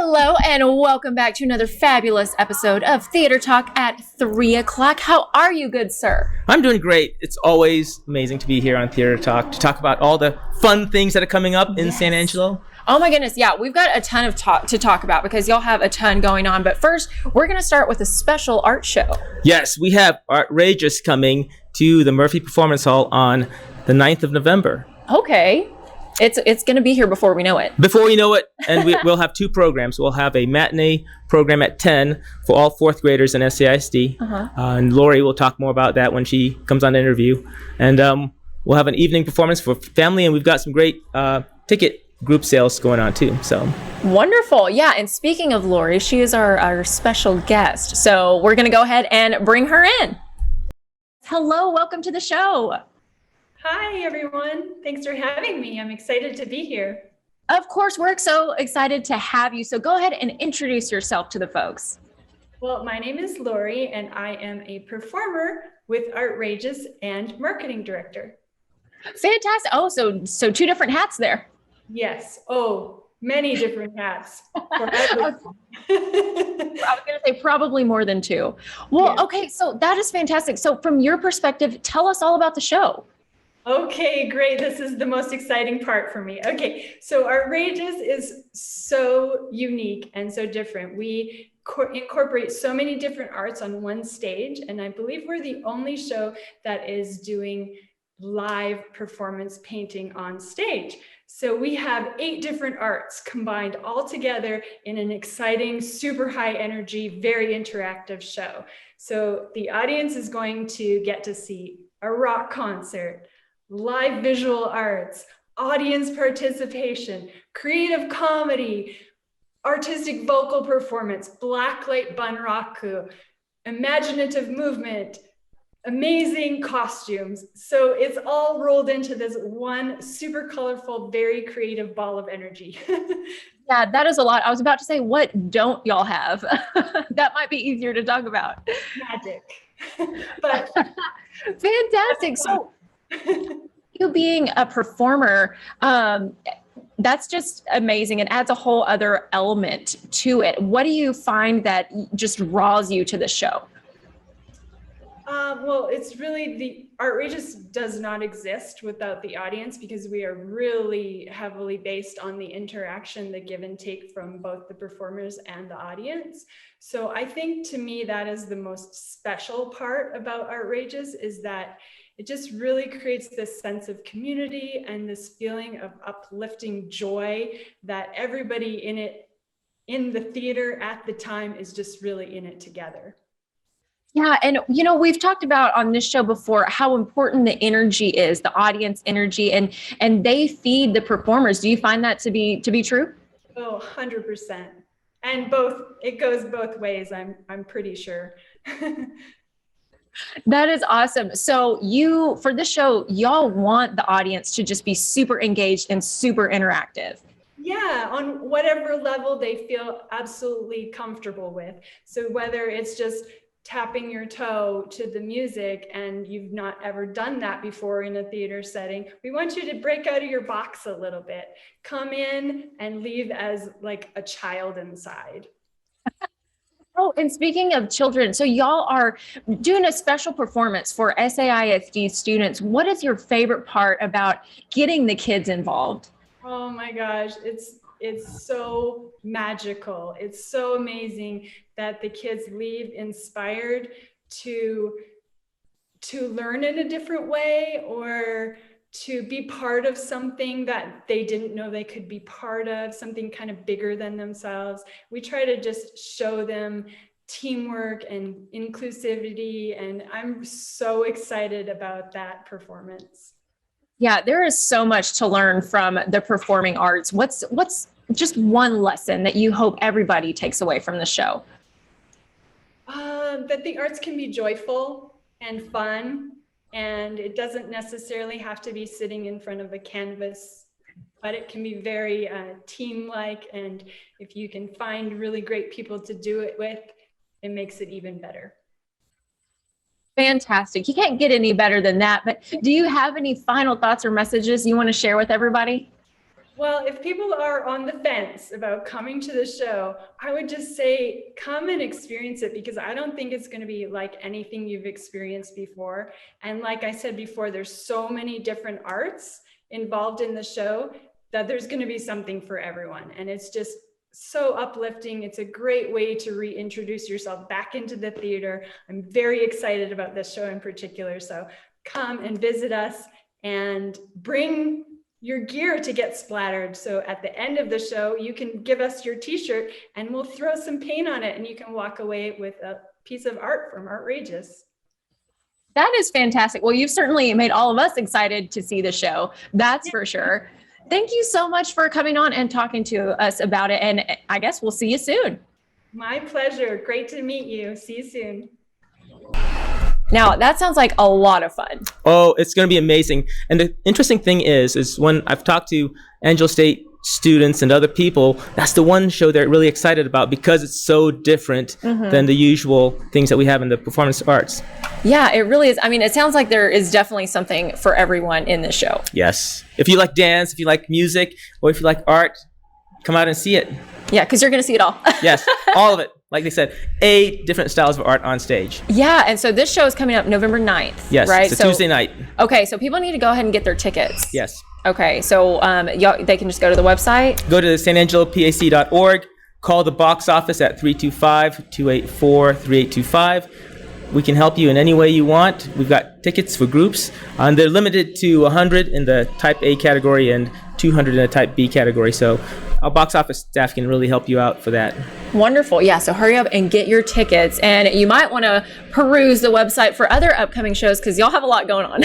Hello and welcome back to another fabulous episode of Theater Talk at 3 o'clock. How are you, good sir? I'm doing great. It's always amazing to be here on Theater Talk to talk about all the fun things that are coming up in San Angelo. Oh my goodness, yeah, we've got a ton of to talk about because y'all have a ton going on. But first, we're going to start with a special art show. Yes, we have Artrageous coming to the Murphy Performance Hall on the 9th of November. Okay. It's going to be here before we know it. Before we know it, and we'll have two programs. We'll have a matinee program at 10 for all fourth graders in SAISD. And Lori will talk more about that when she comes on the interview. And we'll have an evening performance for family, and we've got some great ticket group sales going on too. So wonderful. Yeah, and speaking of Lori, she is our special guest. So we're going to go ahead and bring her in. Hello, welcome to the show. Hi, everyone. Thanks for having me. I'm excited to be here. Of course, we're so excited to have you. So go ahead and introduce yourself to the folks. Well, my name is Lori, and I am a performer with Artrageous and marketing director. Fantastic. Oh, so two different hats there. Yes. Oh, many different hats. For I was going to say probably more than two. Well, okay, so that is fantastic. So from your perspective, tell us all about the show. Okay, great. This is the most exciting part for me. Okay, so Artrageous is so unique and so different. We incorporate so many different arts on one stage, and I believe we're the only show that is doing live performance painting on stage. So we have 8 different arts combined all together in an exciting, super high energy, very interactive show. So the audience is going to get to see a rock concert, live visual arts, audience participation, creative comedy, artistic vocal performance, blacklight bunraku, imaginative movement, amazing costumes. So it's all rolled into this one super colorful, very creative ball of energy. Yeah, that is a lot. I was about to say, what don't y'all have? That might be easier to talk about. Magic. But fantastic. So you being a performer, that's just amazing and adds a whole other element to it. What do you find that just draws you to the show? Well, it's really the Artrageous does not exist without the audience because we are really heavily based on the interaction, the give and take from both the performers and the audience. So I think to me that is the most special part about Artrageous is that it just really creates this sense of community and this feeling of uplifting joy that everybody in the theater at the time is just really in it together. Yeah. And, we've talked about on this show before how important the energy is, the audience energy, and they feed the performers. Do you find that to be true? Oh, 100%. And it goes both ways, I'm pretty sure. That is awesome. So for this show, y'all want the audience to just be super engaged and super interactive. Yeah, on whatever level they feel absolutely comfortable with. So whether it's just tapping your toe to the music and you've not ever done that before in a theater setting, we want you to break out of your box a little bit. Come in and leave as like a child inside. Oh, and speaking of children, so y'all are doing a special performance for SAISD students. What is your favorite part about getting the kids involved? Oh my gosh, it's so magical. It's so amazing that the kids leave inspired to learn in a different way or to be part of something that they didn't know they could be part of, something kind of bigger than themselves. We try to just show them teamwork and inclusivity, and I'm so excited about that performance. Yeah, there is so much to learn from the performing arts. What's just one lesson that you hope everybody takes away from the show? That the arts can be joyful and fun, and it doesn't necessarily have to be sitting in front of a canvas, but it can be very team-like, and if you can find really great people to do it with, it makes it even better. Fantastic. You can't get any better than that, but do you have any final thoughts or messages you want to share with everybody? Well, if people are on the fence about coming to the show, I would just say come and experience it, because I don't think it's going to be like anything you've experienced before. And like I said before, there's so many different arts involved in the show that there's going to be something for everyone. And it's just so uplifting. It's a great way to reintroduce yourself back into the theater. I'm very excited about this show in particular. So come and visit us and bring your gear to get splattered. So at the end of the show, you can give us your t-shirt and we'll throw some paint on it and you can walk away with a piece of art from Artrageous. That is fantastic. Well, you've certainly made all of us excited to see the show. That's for sure. Thank you so much for coming on and talking to us about it. And I guess we'll see you soon. My pleasure. Great to meet you. See you soon. Now, that sounds like a lot of fun. Oh, it's going to be amazing. And the interesting thing is when I've talked to Angelo State students and other people, that's the one show they're really excited about because it's so different than the usual things that we have in the performance arts. Yeah, it really is. I mean, it sounds like there is definitely something for everyone in this show. Yes. If you like dance, if you like music, or if you like art, come out and see it. Yeah, because you're going to see it all. Yes, all of it. Like they said, 8 different styles of art on stage. Yeah, and so this show is coming up November 9th, yes, right? It's a Tuesday night. Okay, so people need to go ahead and get their tickets. Yes. Okay, so they can just go to the website? Go to sanangelopac.org, call the box office at 325-284-3825. We can help you in any way you want. We've got tickets for groups, and they're limited to 100 in the Type A category and 200 in the Type B category. So our box office staff can really help you out for that. Wonderful. Yeah, so hurry up and get your tickets. And you might want to peruse the website for other upcoming shows because y'all have a lot going on.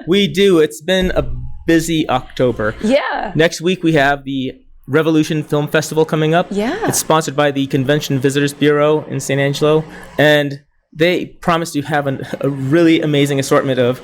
We do. It's been a busy October. Yeah. Next week we have the Revolution Film Festival coming up. Yeah. It's sponsored by the Convention Visitors Bureau in San Angelo. And they promise to have a really amazing assortment of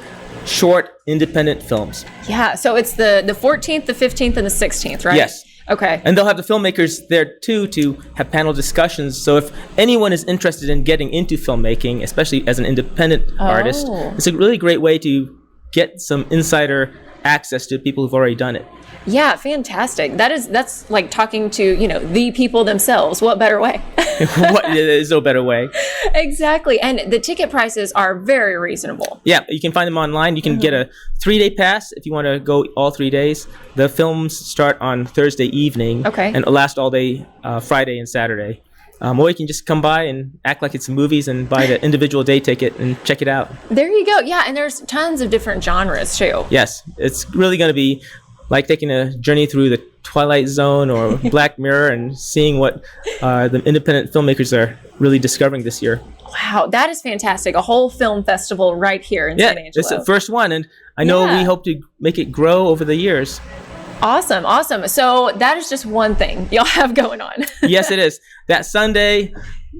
short, independent films. Yeah, so it's the 14th, the 15th, and the 16th, right? Yes. Okay. And they'll have the filmmakers there too to have panel discussions. So if anyone is interested in getting into filmmaking, especially as an independent artist, it's a really great way to get some insider access to people who've already done it. Yeah, fantastic. That's like talking to, the people themselves. What better way? There's no better way. Exactly. And the ticket prices are very reasonable. Yeah, you can find them online. You can get a 3-day pass if you want to go all 3 days. The films start on Thursday evening and last all day Friday and Saturday. Or you can just come by and act like it's movies and buy the individual day ticket and check it out. There you go. Yeah, and there's tons of different genres too. Yes, it's really going to be like taking a journey through the Twilight Zone or Black Mirror and seeing what the independent filmmakers are really discovering this year. Wow, that is fantastic. A whole film festival right here in San Angelo. It's the first one, and I know we hope to make it grow over the years. Awesome, awesome. So that is just one thing y'all have going on. Yes, it is. That Sunday,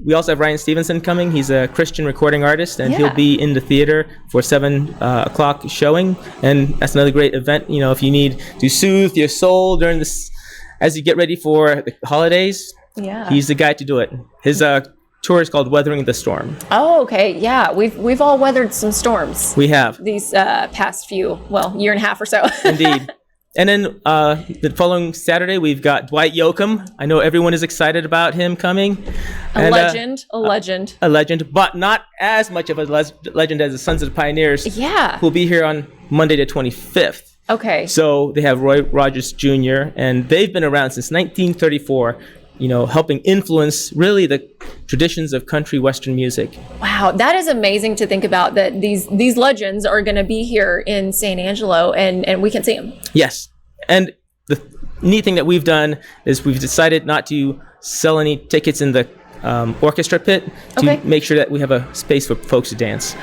we also have Ryan Stevenson coming. He's a Christian recording artist, and he'll be in the theater for 7 o'clock showing. And that's another great event. If you need to soothe your soul during this, as you get ready for the holidays, he's the guy to do it. His tour is called Weathering the Storm. Oh, okay. Yeah, we've all weathered some storms. We have. These past year and a half or so. Indeed. And then the following Saturday, we've got Dwight Yoakum. I know everyone is excited about him coming. A legend, but not as much of a legend as the Sons of the Pioneers. Yeah. Who'll be here on Monday the 25th. Okay. So they have Roy Rogers Jr., and they've been around since 1934, helping influence really the traditions of country western music. Wow, that is amazing to think about, that these legends are going to be here in San Angelo and we can see them. Yes. And the neat thing that we've done is we've decided not to sell any tickets in the orchestra pit to make sure that we have a space for folks to dance.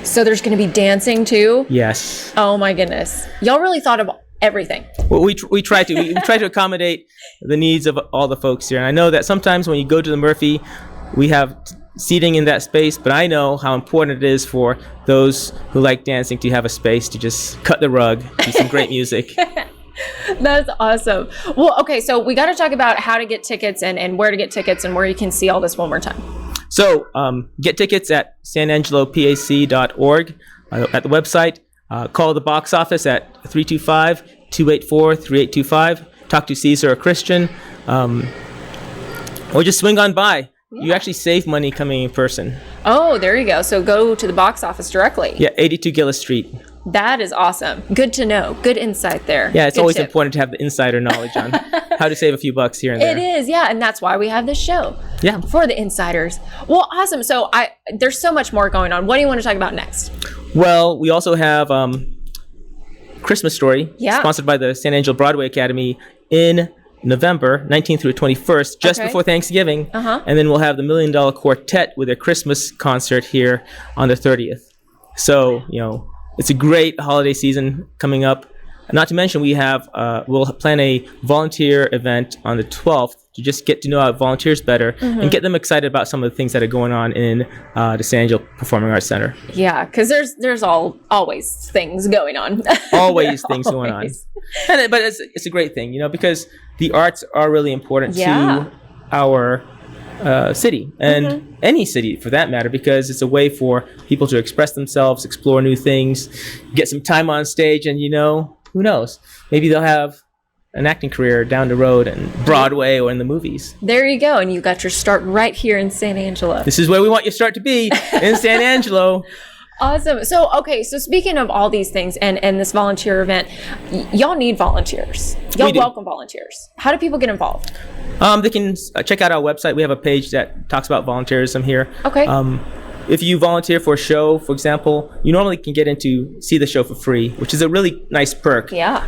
So there's going to be dancing too? Yes. Oh my goodness. Y'all really thought of everything. Well, we try to. We try to accommodate the needs of all the folks here. And I know that sometimes when you go to the Murphy, we have seating in that space, but I know how important it is for those who like dancing to have a space to just cut the rug, do some great music. That's awesome. Well, okay, so we got to talk about how to get tickets and where to get tickets and where you can see all this one more time. So get tickets at sanangelopac.org at the website. Call the box office at 325-284-3825. talk to Caesar or Christian, or just swing on by. You actually save money coming in person. Oh, there you go. So go to the box office directly. Yeah, 82 Gillis Street. That is awesome. Good to know. Good insight there. Yeah, it's Good always tip. important to have the insider knowledge on how to save a few bucks here and there. It is, yeah, and that's why we have this show. Yeah. For the insiders. Well, awesome. So there's so much more going on. What do you want to talk about next? Well, we also have Christmas Story, sponsored by the San Angelo Broadway Academy in November 19th through 21st, just before Thanksgiving. And then we'll have the $1 Million Quartet with their Christmas concert here on the 30th. So, it's a great holiday season coming up. Not to mention, we'll plan a volunteer event on the 12th to just get to know our volunteers better and get them excited about some of the things that are going on in the San Angelo Performing Arts Center. Yeah, because there's always things going on. Always things going on. But it's a great thing, because the arts are really important to our city and any city for that matter, because it's a way for people to express themselves, explore new things, get some time on stage, and who knows, maybe they'll have an acting career down the road in Broadway or in the movies. There you go, and you got your start right here in San Angelo. This is where we want your start to be, in San Angelo. Awesome. So speaking of all these things and this volunteer event, y'all need volunteers. Y'all welcome volunteers. How do people get involved? They can check out our website. We have a page that talks about volunteerism here. Okay. If you volunteer for a show, for example, you normally can get in to see the show for free, which is a really nice perk. Yeah.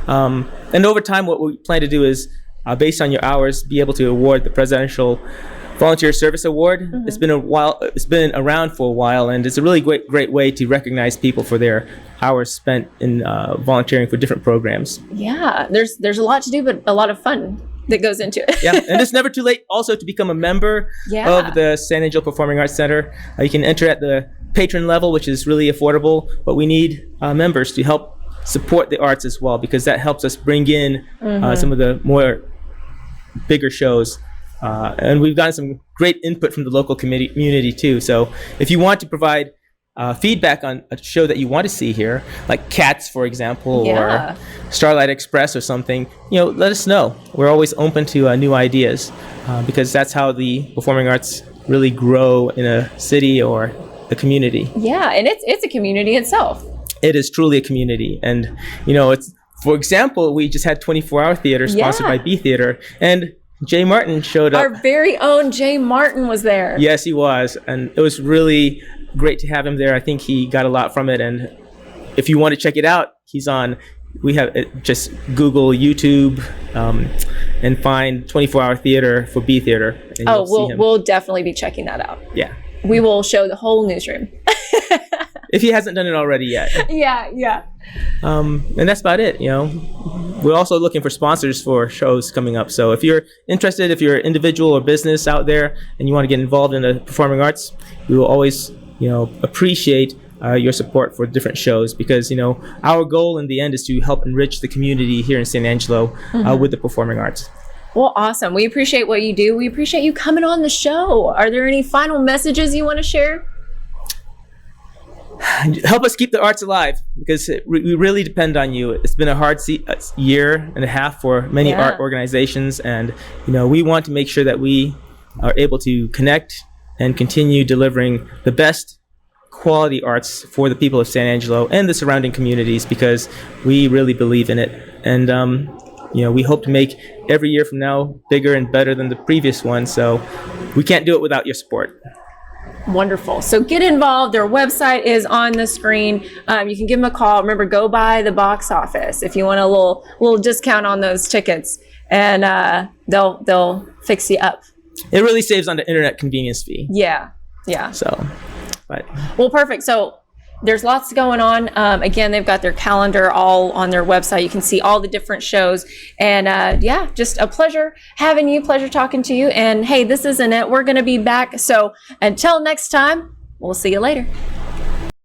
And over time, what we plan to do is, based on your hours, be able to award the Presidential Volunteer Service Award. It's been It's been around for a while, and it's a really great way to recognize people for their hours spent in volunteering for different programs. Yeah, there's a lot to do, but a lot of fun that goes into it. Yeah, and it's never too late also to become a member of the San Angelo Performing Arts Center. You can enter at the patron level, which is really affordable, but we need members to help support the arts as well, because that helps us bring in some of the more bigger shows. And we've gotten some great input from the local community too. So if you want to provide feedback on a show that you want to see here, like Cats, for example, or Starlight Express or something, let us know. We're always open to new ideas, because that's how the performing arts really grow in a city or a community. Yeah, and it's a community itself. It is truly a community. And, it's, for example, we just had 24-hour theater sponsored by B Theater, and Jay Martin showed up. Our very own Jay Martin was there. Yes, he was. And it was really great to have him there. I think he got a lot from it. And if you want to check it out, he's on. We have just Google YouTube and find 24-hour theater for B Theater. We'll definitely be checking that out. Yeah. We will show the whole newsroom. If he hasn't done it already yet. Yeah. And that's about it. We're also looking for sponsors for shows coming up. So if you're interested, if you're an individual or business out there and you want to get involved in the performing arts, we will always, appreciate your support for different shows, because, our goal in the end is to help enrich the community here in San Angelo with the performing arts. Well, awesome. We appreciate what you do. We appreciate you coming on the show. Are there any final messages you want to share? Help us keep the arts alive, because we really depend on you. It's been a hard year and a half for many art organizations, and we want to make sure that we are able to connect and continue delivering the best quality arts for the people of San Angelo and the surrounding communities, because we really believe in it. And we hope to make every year from now bigger and better than the previous one, so we can't do it without your support. Wonderful. So get involved. Their website is on the screen. You can give them a call. Remember, go by the box office if you want a little discount on those tickets, and they'll fix you up. It really saves on the internet convenience fee. Yeah. So, well, perfect. So there's lots going on. Again, they've got their calendar all on their website. You can see all the different shows. And just a pleasure having you, pleasure talking to you. And hey, this isn't it. We're going to be back. So until next time, we'll see you later.